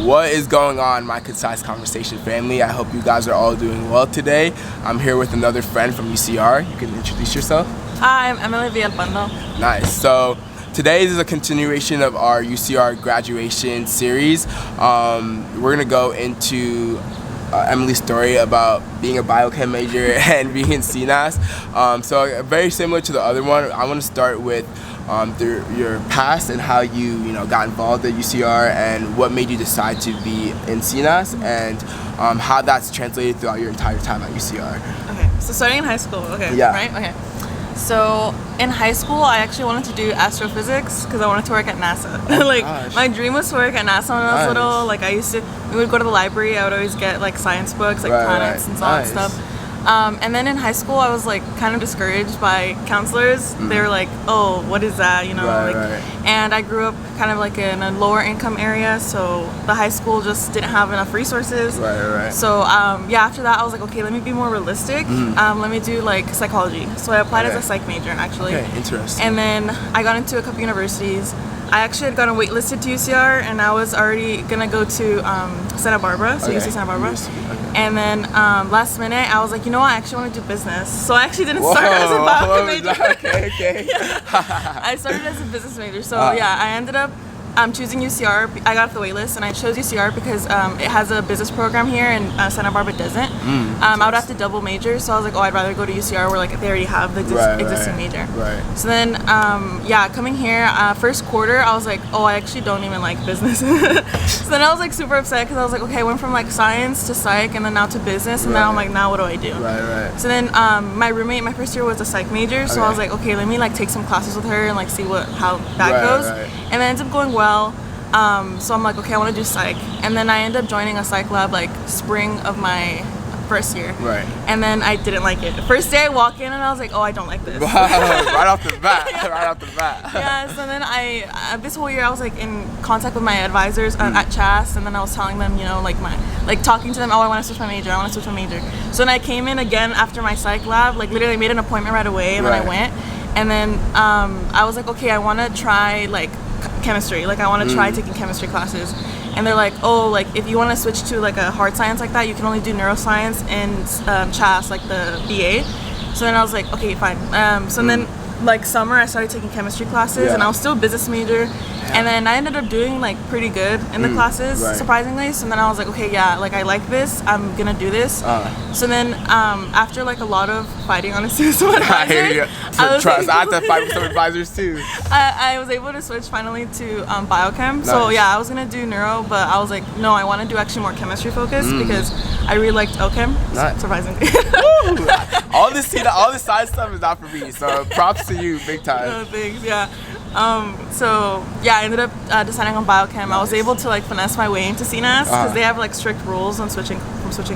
What is going on, my Concise Conversation family? I hope you guys are all doing well today. I'm here with another friend from UCR. You can introduce yourself. Hi, I'm Emily Villalpando. Nice. So today is a continuation of our UCR graduation series. We're gonna go into Emily's story about being a biochem major and being in CNAS. So very similar to the other one. I want to start with through your past and how you got involved at UCR and what made you decide to be in CNAS and how that's translated throughout your entire time at UCR. Okay, so starting in high school, okay, yeah. Right? Okay. So in high school, I actually wanted to do astrophysics because I wanted to work at NASA. Gosh. My dream was to work at NASA when I was little. Like we would go to the library. I would always get like science books, like planets and all that stuff. And then in high school, I was like kind of discouraged by counselors. They were like, "Oh, what is that?" And I grew up kind of like in a lower income area, so the high school just didn't have enough resources. So after that, I was like, okay, let me be more realistic. Let me do like psychology. So I applied as a psych major actually. Okay, interesting. And then I got into a couple universities. I actually had gotten waitlisted to UCR, and I was already gonna go to Santa Barbara, so UC Santa Barbara. And then last minute, I was like, you know what? I actually want to do business. So I actually didn't start as a biochem major. Okay. I started as a business major. So I ended up choosing UCR. I got off the wait list, and I chose UCR because it has a business program here, and Santa Barbara doesn't. I would have to double major, so I was like, oh, I'd rather go to UCR where like they already have the existing major. So then, coming here, first quarter, I was like, oh, I actually don't even like business. So then I was like super upset because I was like, okay, I went from like science to psych, and then now to business, and now I'm like, now what do I do? So then my roommate, my first year was a psych major, so I was like, okay, let me like take some classes with her and like see how that goes. And then it ends up going well. So I'm like, okay, I want to do psych. And then I ended up joining a psych lab like spring of my first year. And then I didn't like it. The first day I walk in and I was like, oh, I don't like this. Right off the bat. Yeah, so then this whole year I was like in contact with my advisors at CHAS, and then I was telling them, talking to them, oh, I want to switch my major. So then I came in again after my psych lab, like literally made an appointment right away, and then I went. And then I was like, okay, I want to try like chemistry, like I want to try taking chemistry classes. And they're like, oh, like if you want to switch to like a hard science like that, you can only do neuroscience and CHAS, like the BA. So then I was like, okay, fine. So then like summer I started taking chemistry classes, and I was still a business major, and then I ended up doing like pretty good in the classes, surprisingly. So then I was like, okay, like I like this, I'm gonna do this. So then after like a lot of fighting honestly with some advisors, I had to fight with some advisors too. I was able to switch finally to biochem. So I was gonna do neuro, but I was like, no, I want to do actually more chemistry focused because I really liked OChem, surprisingly. all this side stuff is not for me, so props to you, big time. No, thanks, I ended up deciding on biochem. I was able to like finesse my way into CNAS because they have like strict rules on switching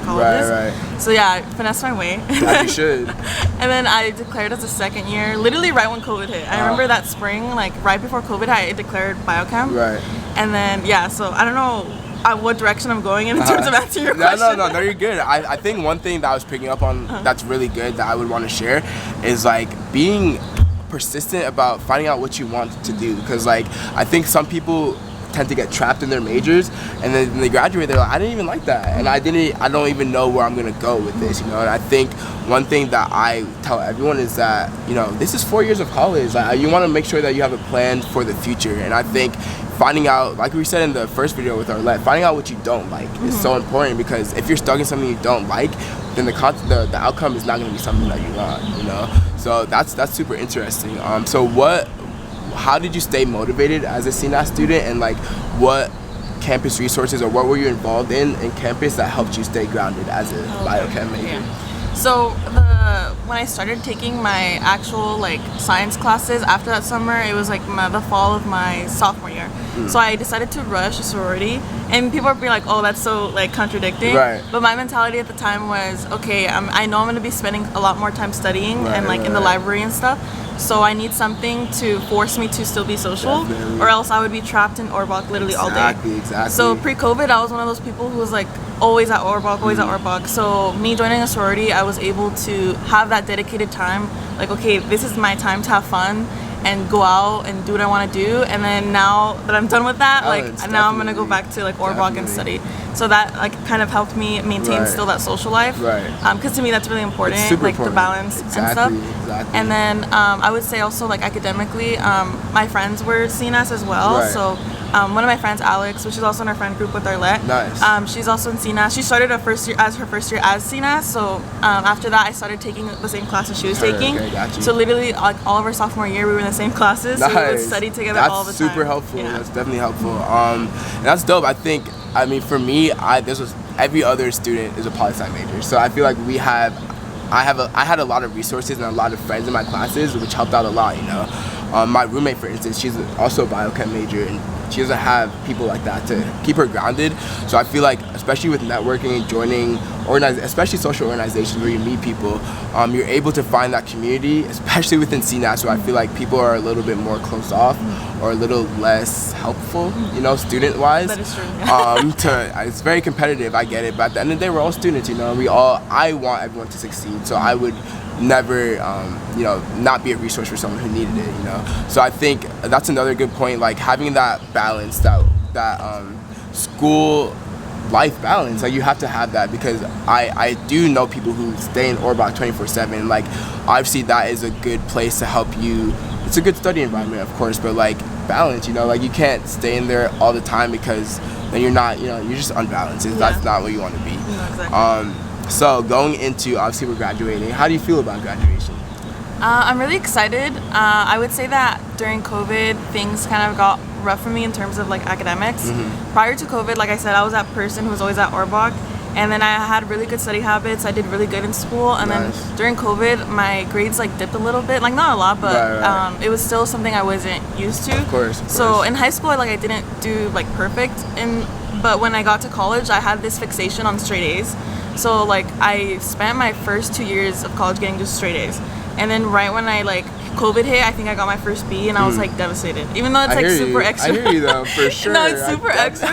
colleges. So I finessed my way. As you should. And then I declared as a second year, literally right when COVID hit. I remember that spring, like right before COVID hit, I declared biochem. And then so I don't know what direction I'm going in terms of answering your question. No, you're good. I think one thing that I was picking up on that's really good that I would want to share is like being persistent about finding out what you want to do, because like I think some people tend to get trapped in their majors, and then when they graduate they're like, I didn't even like that, and I don't even know where I'm gonna go with this, And I think one thing that I tell everyone is that this is 4 years of college. Like, you want to make sure that you have a plan for the future, and I think finding out, like we said in the first video with Arlette, finding out what you don't like is so important, because if you're stuck in something you don't like, then the outcome is not going to be something that you want, So that's super interesting. How did you stay motivated as a CNAS student, and like what campus resources or what were you involved in campus that helped you stay grounded as a biochem major? So when I started taking my actual like science classes after that summer, it was like the fall of my sophomore year. So I decided to rush a sorority, and people would be like, oh, that's so like contradicting. But my mentality at the time was, okay, I know I'm gonna be spending a lot more time studying and like in the library and stuff. So I need something to force me to still be social, or else I would be trapped in Orbach literally all day. Exactly. So pre-COVID, I was one of those people who was like always at Orbach, So me joining a sorority, I was able to have that dedicated time. Like, okay, this is my time to have fun. and go out and do what I want to do. And then now that I'm done with that, Balance, like now I'm gonna go back to like Orbach and study. So that like kind of helped me maintain still that social life. Right. Because to me that's really important, It's super like important. the balance and stuff. Exactly. And then I would say also like academically, my friends were CNAS as well. Right. So one of my friends, Alex, which is also in our friend group with Arlette. Nice. She's also in CNAS. She started her first year as CNAS. So after that, I started taking the same classes she was taking. Okay, got you. So literally, like all of our sophomore year, we were in the same classes. Nice. So we would study together all the time. That's super helpful. Yeah. That's definitely helpful. And that's dope. I mean, for me, every other student is a poli-sci major. So I feel like I had a lot of resources and a lot of friends in my classes, which helped out a lot, you know. My roommate, for instance, she's also a biochem major, and she doesn't have people like that to keep her grounded. So I feel like, especially with networking and joining especially social organizations where you meet people, you're able to find that community, especially within CNAS, where I feel like people are a little bit more closed off or a little less helpful, you know, student-wise. That is true. Yeah. It's very competitive, I get it, but at the end of the day, we're all students, you know. I want everyone to succeed, so I would never, you know, not be a resource for someone who needed it, you know. So I think that's another good point, like having that balance, that school life balance. Like you have to have that, because I do know people who stay in Orbach 24/7. Like obviously that is a good place to help you. It's a good study environment, of course, but like balance, you know, like you can't stay in there all the time, because then you're not, you know, you're just unbalanced. That's not what you want to be. No, exactly. So going into, obviously we're graduating, how do you feel about graduation? I'm really excited. I would say that during COVID, things kind of got rough for me in terms of like academics. Prior to COVID, like I said, I was that person who was always at Orbach, and then I had really good study habits. I did really good in school, and then during COVID, my grades like dipped a little bit, like not a lot, but it was still something I wasn't used to. Of course. So in high school, like I didn't do like perfect, but when I got to college, I had this fixation on straight A's. So like I spent my first 2 years of college getting just straight A's. And then right when COVID hit, I think I got my first B, and I was like devastated. Even though it's like super extra. I hear you though, for sure. No, it's super extra.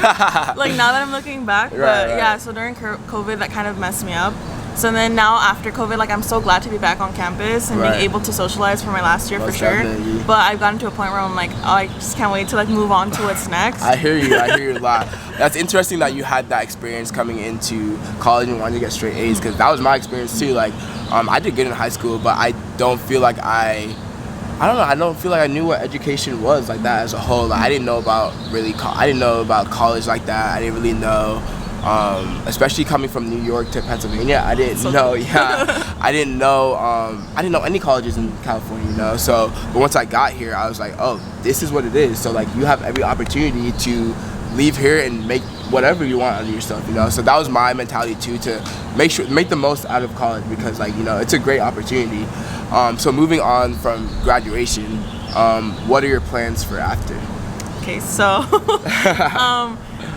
Like now that I'm looking back, yeah. So during COVID, that kind of messed me up. So then now after COVID, like I'm so glad to be back on campus and being able to socialize for my last year for sure. Definitely. But I've gotten to a point where I'm like, oh, I just can't wait to like move on to what's next. I hear you a lot. That's interesting that you had that experience coming into college and wanting to get straight A's, because that was my experience too. Like I did good in high school, but I don't feel like I don't feel like I knew what education was like that as a whole. Like I didn't know about college like that. I didn't really know. Especially coming from New York to Pennsylvania, I didn't know. Yeah, I didn't know any colleges in California, you know. So, but once I got here, I was like, oh, this is what it is. So like, you have every opportunity to leave here and make whatever you want out of yourself, you know. So that was my mentality too, to make the most out of college, because like, you know, it's a great opportunity. So moving on from graduation, what are your plans for after? Okay, so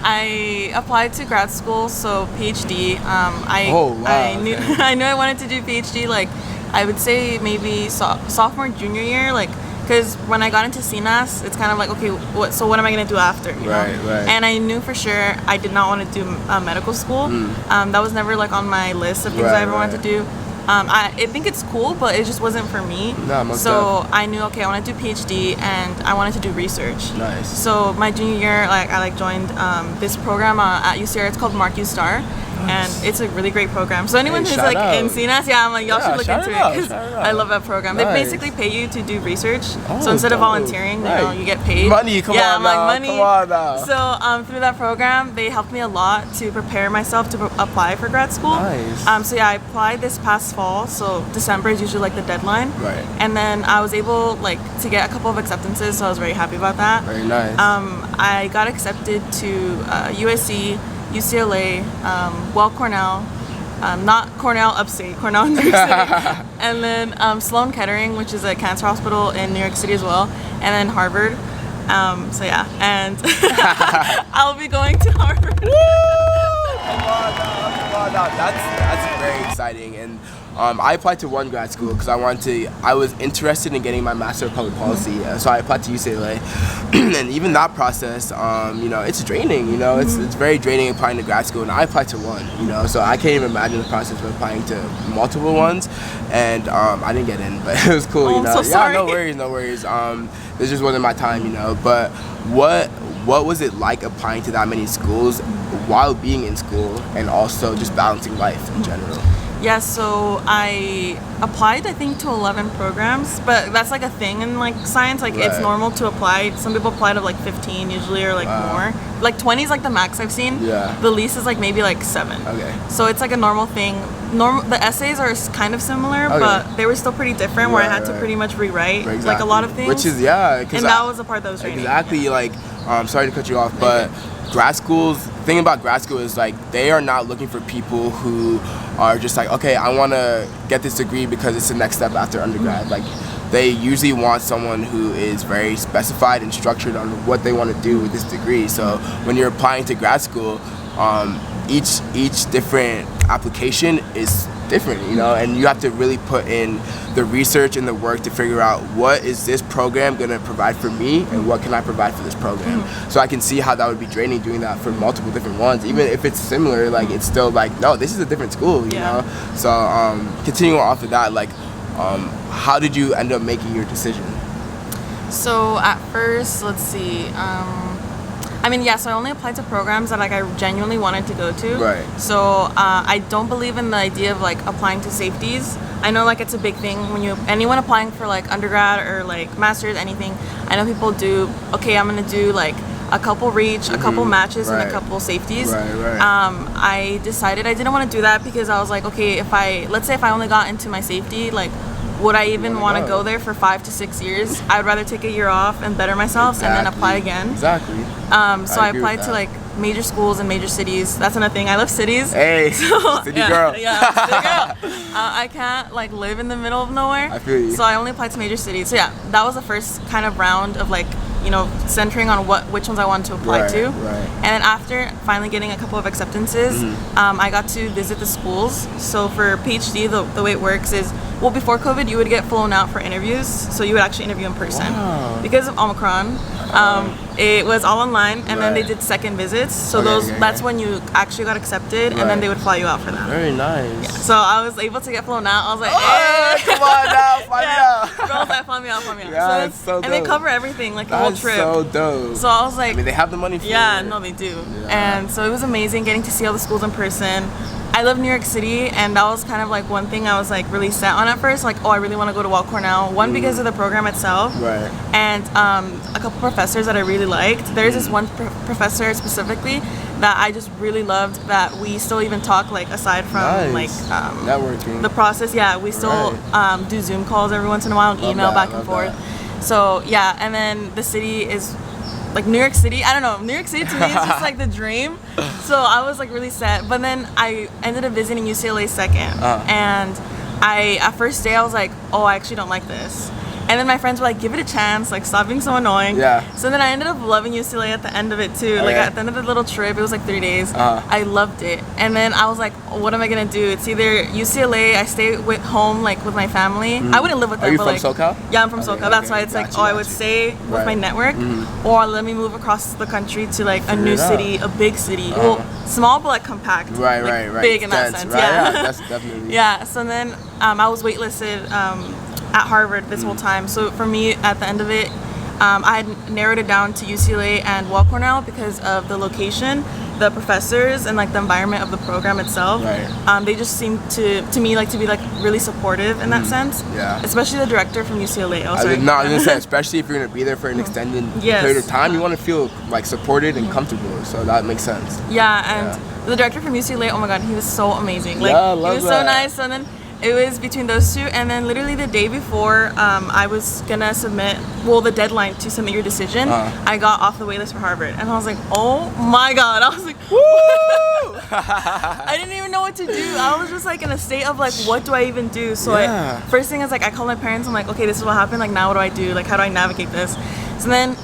I applied to grad school, so PhD. I knew I wanted to do PhD, like I would say maybe sophomore, junior year, like because when I got into CNAS, it's kind of like, okay, what am I gonna do after? You know? Right. And I knew for sure I did not want to do medical school. That was never like on my list of things I ever wanted to do. I think it's cool, but it just wasn't for me. So I knew, okay, I want to do PhD and I wanted to do research. Nice. So my junior year, like I joined this program at UCR. It's called UCR. And it's a really great program. So anyone who's like in CNAS, I'm like, y'all should look into it, because I love that program. They basically pay you to do research. So instead of volunteering, you know, you get paid. Money, come on now. So through that program, they helped me a lot to prepare myself to apply for grad school. Nice. So yeah, I applied this past fall. So December is usually like the deadline. Right. And then I was able like to get a couple of acceptances, so I was very happy about that. Very nice. I got accepted to USC, UCLA, Cornell, not Cornell upstate, Cornell in New York City, and then Sloan Kettering, which is a cancer hospital in New York City as well, and then Harvard. So yeah, and I'll be going to Harvard. Come on now. That's very exciting. And I applied to one grad school because I was interested in getting my Master of Public Policy. So I applied to UCLA, and even that process, it's draining. It's very draining applying to grad school. And I applied to one. So I can't even imagine the process of applying to multiple ones. And I didn't get in, but it was cool. I'm so sorry. No worries. This just wasn't my time. But what was it like applying to that many schools while being in school and also just balancing life in general? Yeah, so I applied, I think, to 11 programs, but that's like a thing in like science. Like it's normal to apply. Some people apply to like 15 usually, or like more. Like 20 is like the max I've seen. Yeah. The least is like maybe like 7. Okay. So it's like a normal thing. The essays are kind of similar, but they were still pretty different. Where I had to pretty much rewrite like a lot of things. Which is and that was the part that was draining. Exactly. Yeah. Like sorry to cut you off, but grad schools. Thing about grad school is like they are not looking for people who are just like, okay, I want to get this degree because it's the next step after undergrad. Like they usually want someone who is very specified and structured on what they want to do with this degree. So when you're applying to grad school, each different application is different, and you have to really put in the research and the work to figure out what is this program going to provide for me and what can I provide for this program. So I can see how that would be draining doing that for multiple different ones. Even if it's similar, like it's still like, no, this is a different school, you know? So continuing off of that, like how did you end up making your decision? So at first, let's see, so I only applied to programs that like I genuinely wanted to go to. Right. So I don't believe in the idea of like applying to safeties. I know like it's a big thing when anyone applying for like undergrad or like master's, anything. I know people do, okay, I'm gonna do like a couple reach, a couple matches, and a couple safeties. Right. I decided I didn't want to do that because I was like, okay, let's say if I only got into my safety, like would I even want to go there for 5 to 6 years? I would rather take a year off and better myself and then apply again. Exactly. So I applied to like major schools and major cities. That's another thing. I love cities. Hey, so, city girl. Yeah, city girl. I can't like live in the middle of nowhere. I feel you. So I only applied to major cities. So yeah, that was the first kind of round of like, centering on which ones I wanted to apply to. Right. And then after finally getting a couple of acceptances, I got to visit the schools. So for PhD, the way it works is, well, before COVID, you would get flown out for interviews. So you would actually interview in person. Wow. Because of Omicron, it was all online, and then they did second visits. So that's when you actually got accepted, and then they would fly you out for that. Very nice. Yeah. So I was able to get flown out. I was like, hey, come on now, fly me out. Girls that fly me out. Yeah, it's so dope. And they cover everything, like the whole trip. So dope. So I was like, they have the money for it. Yeah, no, they do. Yeah. And so it was amazing getting to see all the schools in person. I love New York City, and that was kind of like one thing I was like really set on at first. Like, oh, I really want to go to Wall Cornell. One, because of the program itself, right? And a couple professors that I really liked. There's this one professor specifically that I just really loved. That we still even talk like aside from like networking. The process, we still do Zoom calls every once in a while and email back and forth. So yeah, and then the city is. Like New York City, I don't know. New York City to me is just like the dream. So I was like really set. But then I ended up visiting UCLA second. And at first day I was like, oh, I actually don't like this. And then my friends were like, give it a chance, like stop being so annoying. Yeah. So then I ended up loving UCLA at the end of it too. Like at the end of the little trip, it was like 3 days. I loved it. And then I was like, what am I gonna do? It's either UCLA, I stay home like with my family. I wouldn't live with them. Are you but, from SoCal? Yeah, I'm from SoCal. That's why it's like, I would stay with my network, or let me move across the country to like a new city, a big city. Well, small but like compact. Right. Big in that sense. Right? Yeah. That's definitely. Yeah. So then I was waitlisted at Harvard this whole time. So for me, at the end of it, I had narrowed it down to UCLA and Wall Cornell because of the location, the professors, and like the environment of the program itself. Right. They just seemed to me like to be like really supportive in that sense. Yeah. Especially the director from UCLA. I was gonna say, especially if you're gonna be there for an extended period of time, you want to feel like supported and comfortable. So that makes sense. Yeah, and the director from UCLA, oh my God, he was so amazing. Like I he love was that. so nice, and then. It was between those two, and then literally the day before I was gonna submit, the deadline to submit your decision, I got off the waitlist for Harvard, and I was like, oh my God, I was like, woo! I didn't even know what to do. I was just like in a state of like, what do I even do? So first thing is like, I called my parents, I'm like, okay, this is what happened, like now what do I do? Like how do I navigate this? So then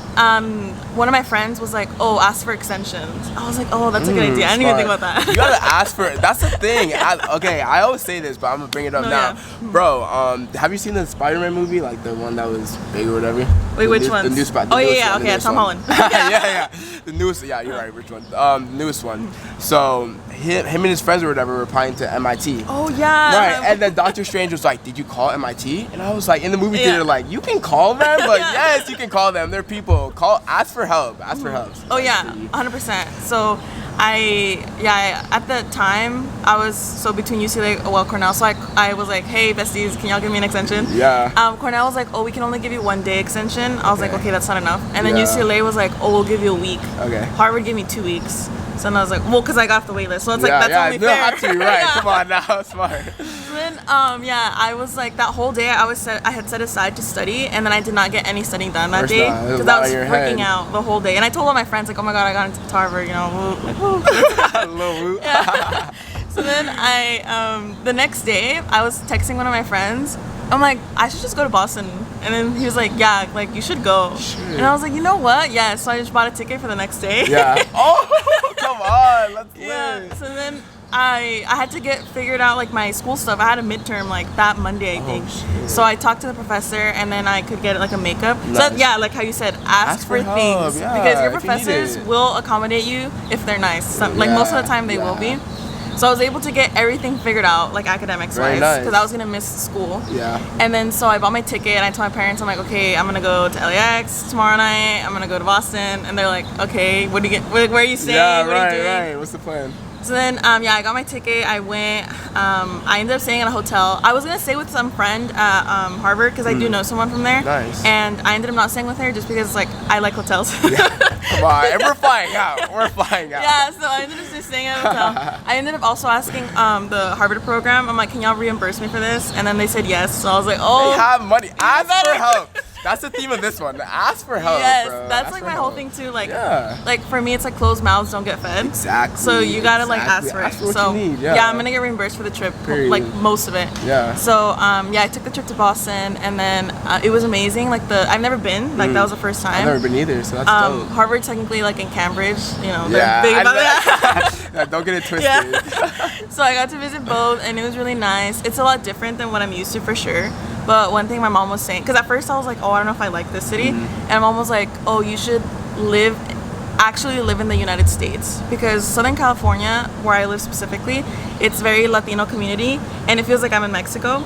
one of my friends was like, oh, ask for extensions. I was like, oh, that's a good idea. I didn't even think about that. You gotta ask for, that's the thing. I always say this, but I'm gonna bring it up now. Yeah. Bro, have you seen the Spider-Man movie? Like the one that was big or whatever? Wait, which one? The new Oh, yeah, okay, Tom Holland. Yeah. The newest, yeah, you're right, which one? Newest one. So, him and his friends or whatever were applying to MIT. Oh, yeah. Right, and then Doctor Strange was like, did you call MIT? And I was like, in the movie theater, like, you can call them? But yes, you can call them. They're people. Ask for help. Ask for help. Oh, yeah, 100%. So, at the time, I was between UCLA, Cornell, so I was like, hey, besties, can y'all give me an extension? Yeah. Cornell was like, oh, we can only give you 1 day extension. I was like, okay, that's not enough. And then UCLA was like, oh, we'll give you a week. Okay. Harvard gave me 2 weeks. So then I was like, well, because I got off the wait list. So it's like, that's only fair. Have to, right. Come on now, smart. So then, I was like, that whole day I had set aside to study, and then I did not get any studying done that day because I was freaking out the whole day. And I told all my friends, like, oh my God, I got into Harvard, you know, like, woo. A little woo. Yeah. So then the next day, I was texting one of my friends. I'm like, I should just go to Boston. And then he was like, yeah, like, you should go. And I was like, you know what? Yeah, so I just bought a ticket for the next day. Yeah. Oh, come on. Let's Yeah. So then I had to get figured out, like, my school stuff. I had a midterm, like, that Monday, I think. Shit. So I talked to the professor, and then I could get, like, a makeup. Nice. So, yeah, like how you said, ask for help, things. yeah, because your if you need professors it. will accommodate you if they're nice. Like, most of the time they will be. So I was able to get everything figured out, like academics-wise, because I was gonna miss school. Yeah. And then so I bought my ticket, and I told my parents, I'm like, okay, I'm gonna go to LAX tomorrow night. I'm gonna go to Boston, and they're like, okay, where are you staying? Yeah, what are you doing? right. What's the plan? So then, I got my ticket. I went. I ended up staying in a hotel. I was gonna stay with some friend at Harvard because I do know someone from there. Nice. And I ended up not staying with her just because, like, I like hotels. Yeah. Come on, and we're flying out. Yeah, so I ended up just staying at a hotel. I ended up also asking the Harvard program. I'm like, can y'all reimburse me for this? And then they said yes. So I was like, oh. They have money. Ask for help. That's the theme of this one. Ask for help. Yes, bro. that's ask like my help. whole thing too. Like, like for me, it's like closed mouths don't get fed. Exactly. So you gotta like ask for it. Ask for what so you need. yeah, I'm gonna get reimbursed for the trip, Period. like most of it. Yeah. So I took the trip to Boston, and then it was amazing. Like I've never been. Like that was the first time. I've never been either, so that's dope. Harvard technically like in Cambridge, you know, they're big about that. Yeah, don't get it twisted. Yeah. So I got to visit both, and it was really nice. It's a lot different than what I'm used to for sure. But one thing my mom was saying, because at first I was like, oh, I don't know if I like this city. And my mom was like, oh, you should actually live in the United States. Because Southern California, where I live specifically, it's very Latino community. And it feels like I'm in Mexico,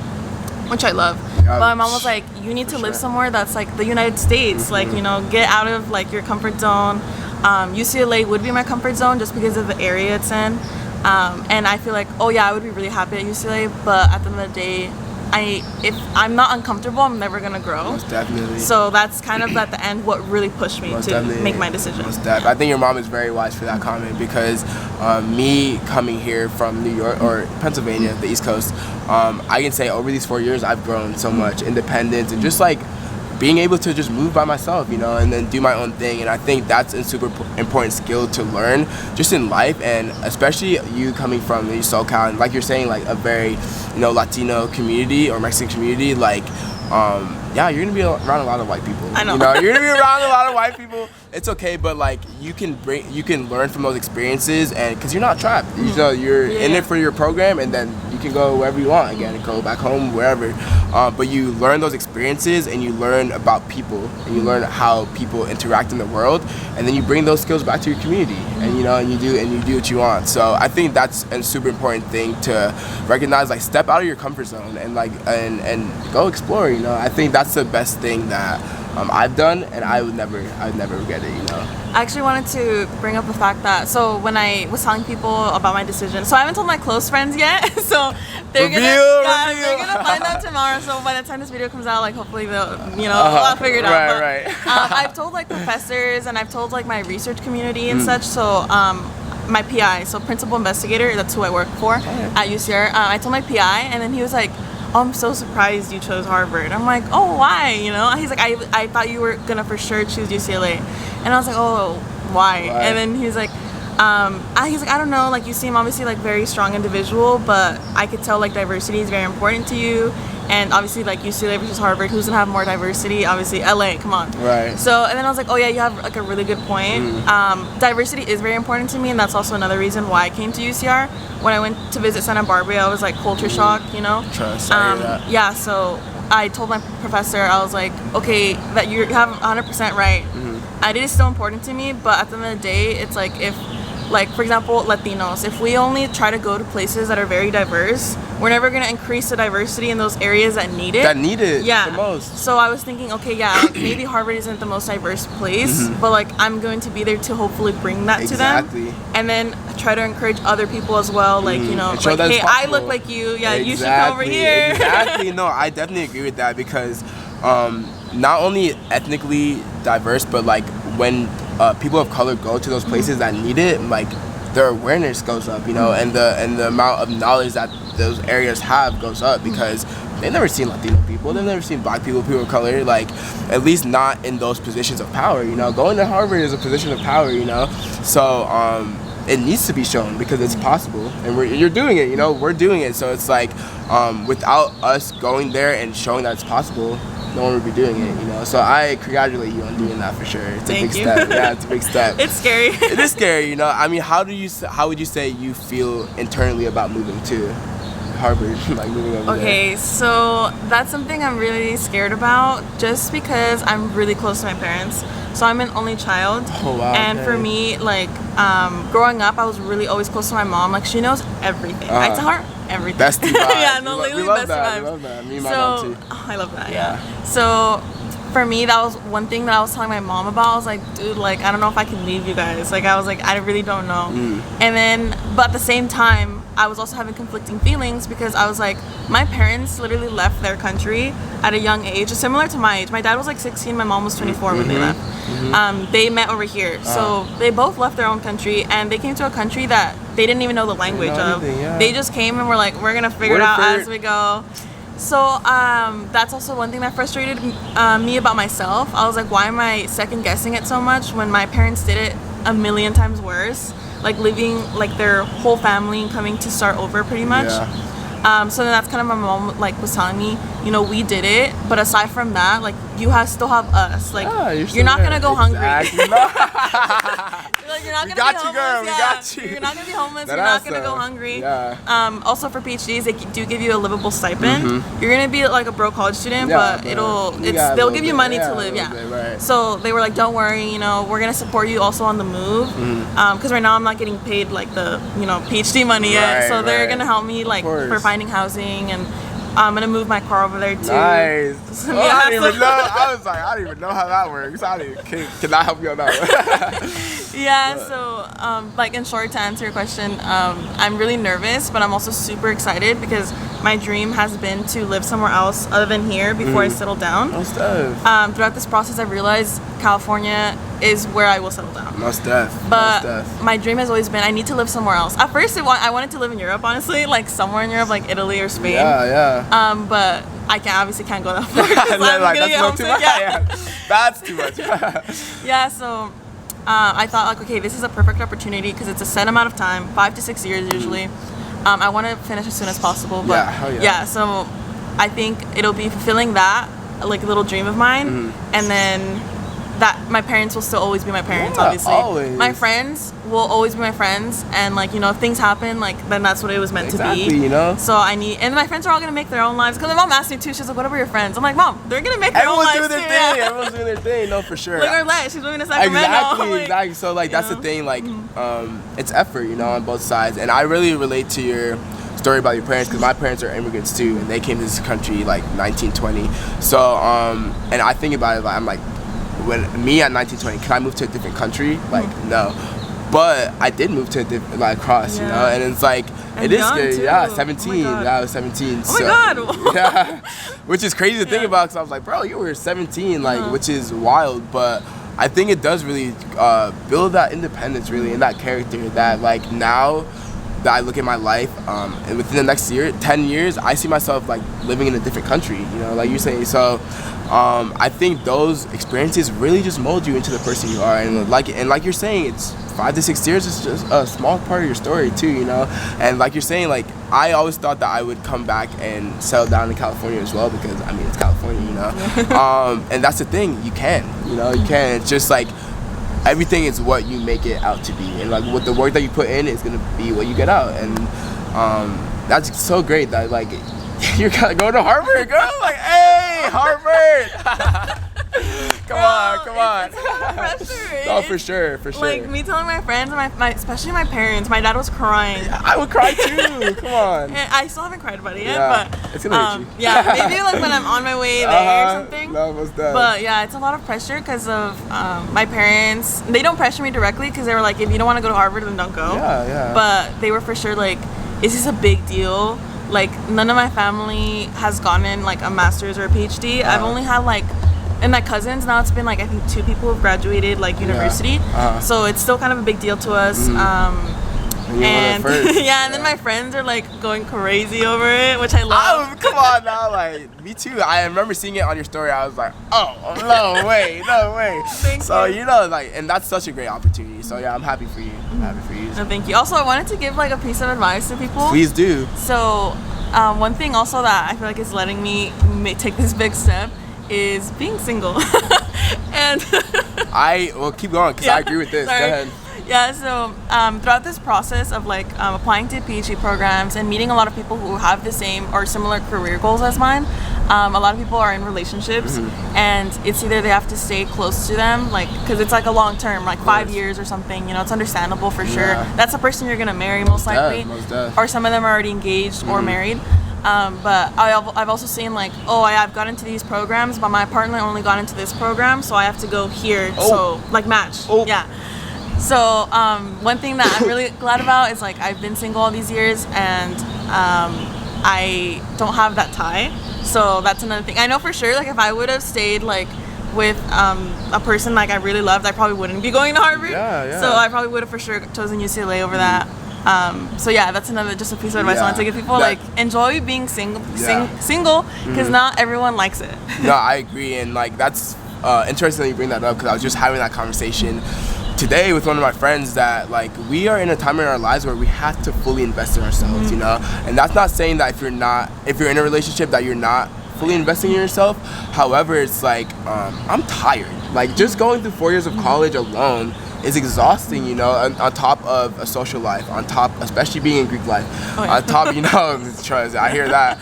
which I love. But my mom was like, you need to live somewhere that's like the United States. Like, you know, get out of like your comfort zone. UCLA would be my comfort zone just because of the area it's in. And I feel like, oh yeah, I would be really happy at UCLA. But at the end of the day, if I'm not uncomfortable, I'm never gonna grow. Most definitely. So that's kind of at the end what really pushed me to make my decision. I think your mom is very wise for that comment because me coming here from New York or Pennsylvania, the East Coast, I can say over these 4 years I've grown so much independence and just like being able to just move by myself, you know, and then do my own thing. And I think that's a super important skill to learn just in life, and especially you coming from the SoCal and like you're saying, like a very, you know, Latino community or Mexican community, like yeah, you're gonna be around a lot of white people. I know. You know, you're gonna be around a lot of white people. It's okay, but like you can learn from those experiences, and because you're not trapped. You know, you're in it for your program, and then you can go wherever you want again and go back home, wherever. But you learn those experiences, and you learn about people, and you learn how people interact in the world, and then you bring those skills back to your community, and you know, and you do what you want. So I think that's a super important thing to recognize. Like, step out of your comfort zone and like and go explore. You know, I think that's the best thing that I've done, and I would never regret it, you know. I actually wanted to bring up the fact that, so when I was telling people about my decision, so I haven't told my close friends yet, so they're gonna find out tomorrow. So by the time this video comes out, like hopefully they'll, you know, I'll figure it out. Right. I've told like professors, and I've told like my research community and such. So my PI, so principal investigator, that's who I work for at UCR. I told my PI, and then he was like, oh, I'm so surprised you chose Harvard. I'm like, oh, why? You know, he's like, I thought you were gonna for sure choose UCLA, and I was like, oh, why? And then he was like, He's like, I don't know, like you seem obviously like very strong individual, but I could tell like diversity is very important to you. And obviously, like UCLA versus Harvard, who's gonna have more diversity? Obviously, LA. Come on. Right. So, and then I was like, oh yeah, you have like a really good point. Diversity is very important to me, and that's also another reason why I came to UCR. When I went to visit Santa Barbara, I was like culture shocked, you know. Trust. I hear that. Yeah. So I told my professor, I was like, okay, that you have 100% right. It is still important to me, but at the end of the day, it's like if, like for example, Latinos, if we only try to go to places that are very diverse, we're never gonna increase the diversity in those areas that need it. The most. So I was thinking, okay, yeah, like maybe Harvard isn't the most diverse place, but like I'm going to be there to hopefully bring that to them, and then try to encourage other people as well, like you know, like hey, I look like you, yeah, you should come over here. Exactly. No, I definitely agree with that because not only ethnically diverse, but like when people of color go to those places that need it, like their awareness goes up, you know, and the amount of knowledge that those areas have goes up because they've never seen Latino people, they've never seen Black people, people of color, like at least not in those positions of power, you know. Going to Harvard is a position of power, you know, so it needs to be shown because it's possible, and you're doing it, you know, we're doing it, so it's like without us going there and showing that it's possible, no one would be doing it, you know. So I congratulate you on doing that for sure. It's a big step. Yeah, it's a big step. It's scary. It is scary, you know. I mean, how would you say you feel internally about moving to Harvard, like moving over there? Okay, so that's something I'm really scared about, just because I'm really close to my parents. So I'm an only child. Oh wow. And for me, like growing up, I was really always close to my mom. Like she knows everything. I tell her everything. Bestie vibe. Yeah, no, literally bestie vibes. We love that. Me and my mom too. Oh, I love that. Yeah. So for me, that was one thing that I was telling my mom about. I was like, dude, like I don't know if I can leave you guys. Like I was like, I really don't know. And then, but at the same time, I was also having conflicting feelings because I was like, my parents literally left their country at a young age, similar to my age. My dad was like 16, my mom was 24 when they left. They met over here, so they both left their own country, and they came to a country that they didn't even know the language of. They just came and were like, we're gonna figure it out as we go. So that's also one thing that frustrated me about myself. I was like, why am I second guessing it so much when my parents did it a million times worse? Like leaving like their whole family and coming to start over pretty much. So then that's kind of my mom like was telling me, you know, we did it, but aside from that, like you still have us. Like you're not gonna go hungry. Like you're not gonna be homeless. Girl. We got you. You're not gonna be homeless. You're not gonna go hungry. Also for PhDs, they do give you a livable stipend. You're gonna be like a broke college student, but they'll give you money to live. So they were like, don't worry, you know, we're gonna support you also on the move. Because right now I'm not getting paid like the PhD money yet, so they're gonna help me like for finding housing, and I'm gonna move my car over there too. Nice. I don't even know. I was like, I don't even know how that works. Can I help you on that one? So like in short, to answer your question, I'm really nervous, but I'm also super excited because my dream has been to live somewhere else other than here before I settle down. Throughout this process, I've realized California is where I will settle down. But my dream has always been I need to live somewhere else. At first, I wanted to live in Europe, honestly, like somewhere in Europe, like Italy or Spain. But I obviously can't go that far. That's too much. So I thought like, okay, this is a perfect opportunity because it's a set amount of time, 5 to 6 years usually. I want to finish as soon as possible, but so I think it'll be fulfilling that like little dream of mine, and then that my parents will still always be my parents, obviously. Always. My friends will always be my friends, and like if things happen, like then that's what it was meant to be. You know. So and my friends are all gonna make their own lives. Because my mom asked me too. She's like, "What about your friends?" I'm like, "Mom, they're gonna make their own lives too." Everyone's doing their thing. No, for sure. Like Arlette, she's moving to Sacramento. Exactly. So like that's the thing. Like it's effort, on both sides, and I really relate to your story about your parents because my parents are immigrants too, and they came to this country like 1920. So and I think about it, like I'm like, when me at 1920, can I move to a different country? Like no, but I did move to a different, like across, and it's like it is scary. Too. 17. I was 17. Oh my god. Which is crazy to think about because I was like, bro, you were 17, like which is wild, but I think it does really build that independence really and that character that like now that I look at my life, and within the next 10 years, I see myself like living in a different country, you know, like you're saying. So I think those experiences really just mold you into the person you are, and like you're saying, it's 5 to 6 years is just a small part of your story too, you know. And like you're saying, like I always thought that I would come back and settle down in California as well, because I mean it's California, you know. And that's the thing, you can. It's just like everything is what you make it out to be, and like with the work that you put in is gonna be what you get out. And that's so great that like you're gonna go to Harvard, girl. Like, hey, Harvard. Come on. It's a lot of pressure. No, for sure. Like me telling my friends, and especially my parents. My dad was crying. Yeah, I would cry too. Come on. And I still haven't cried about it yet, yeah, but it's gonna hit you. yeah, maybe like when I'm on my way there or something. No, most definitely. But yeah, it's a lot of pressure because of my parents. They don't pressure me directly because they were like, if you don't want to go to Harvard, then don't go. Yeah. But they were for sure like, is this a big deal? Like none of my family has gotten like a master's or a PhD. I've only had like. And my cousins, now it's been like I think 2 people have graduated like university, so it's still kind of a big deal to us. And then my friends are like going crazy over it, which I love. Oh, come on now, like me too. I remember seeing it on your story. I was like, oh no way. Thank you. You know, like, and that's such a great opportunity. So yeah, I'm happy for you. No, thank you. Also, I wanted to give like a piece of advice to people. Please do. So, one thing also that I feel like is letting me take this big step is being single. And well, keep going, because I agree with this. Sorry. Go ahead. Yeah, so throughout this process of like applying to PhD programs and meeting a lot of people who have the same or similar career goals as mine, a lot of people are in relationships, and it's either they have to stay close to them, like, because it's like a long term, like 5 years or something, you know, it's understandable for sure. That's the person you're gonna marry most likely, or some of them are already engaged or married. But I've also seen like, I've got into these programs, but my partner only got into this program, so I have to go here. So like match. Yeah. So one thing that I'm really glad about is like I've been single all these years, and I don't have that tie. So that's another thing. I know for sure like if I would have stayed like with a person like I really loved, I probably wouldn't be going to Harvard. Yeah. So I probably would have for sure chosen UCLA over that. So yeah, that's just a piece of advice I want to give people. Like, enjoy being single, because not everyone likes it. No, I agree, and like that's interesting that you bring that up, because I was just having that conversation today with one of my friends that like we are in a time in our lives where we have to fully invest in ourselves, you know. And that's not saying that if you're in a relationship that you're not fully investing in yourself. However, it's like I'm tired. Like just going through 4 years of college alone is exhausting, you know, on top of a social life, on top, especially being in Greek life, on top, you know, I hear that,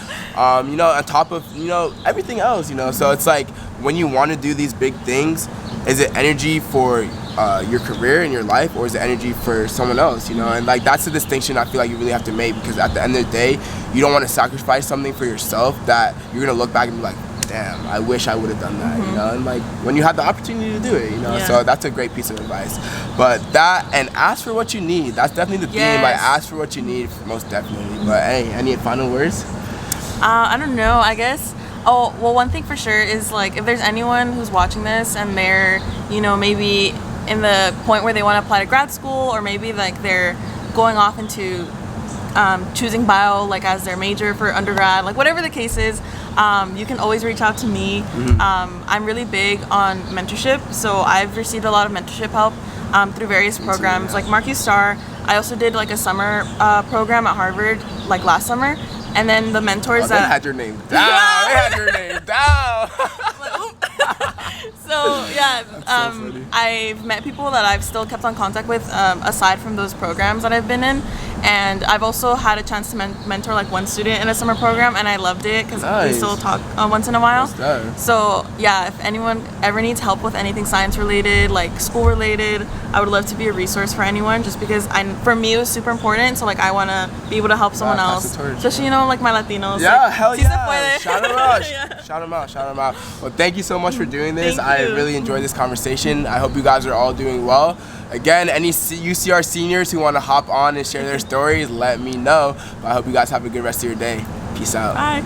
you know, on top of, you know, everything else, you know. So it's like when you want to do these big things, is it energy for your career and your life, or is it energy for someone else, you know? And like that's the distinction I feel like you really have to make, because at the end of the day, you don't want to sacrifice something for yourself that you're gonna look back and be like, damn, I wish I would have done that, you know. And like when you have the opportunity to do it, you know. So that's a great piece of advice. But that, and ask for what you need, that's definitely the theme. Like ask for what you need, most definitely. But hey, any final words? I don't know, I guess. Oh, well, one thing for sure is like if there's anyone who's watching this and they're, you know, maybe in the point where they want to apply to grad school, or maybe like they're going off into choosing bio like as their major for undergrad, like whatever the case is, you can always reach out to me. I'm really big on mentorship, so I've received a lot of mentorship help through various programs like Marquis Star. I also did like a summer program at Harvard like last summer, and then the mentors that had your name down. They had your name down. So yeah, I've met people that I've still kept on contact with aside from those programs that I've been in, and I've also had a chance to mentor like one student in a summer program, and I loved it because we still talk once in a while. So yeah, if anyone ever needs help with anything science related, like school related, I would love to be a resource for anyone, just because for me it was super important. So like I want to be able to help someone else, especially, you know, like my Latinos. Yeah, like, hell yeah. Shout them out. Shout them out. Well, thank you so much for doing this. I really enjoyed this conversation. I hope you guys are all doing well. Again, any UCR seniors who want to hop on and share their stories, let me know. But I hope you guys have a good rest of your day. Peace out. Bye.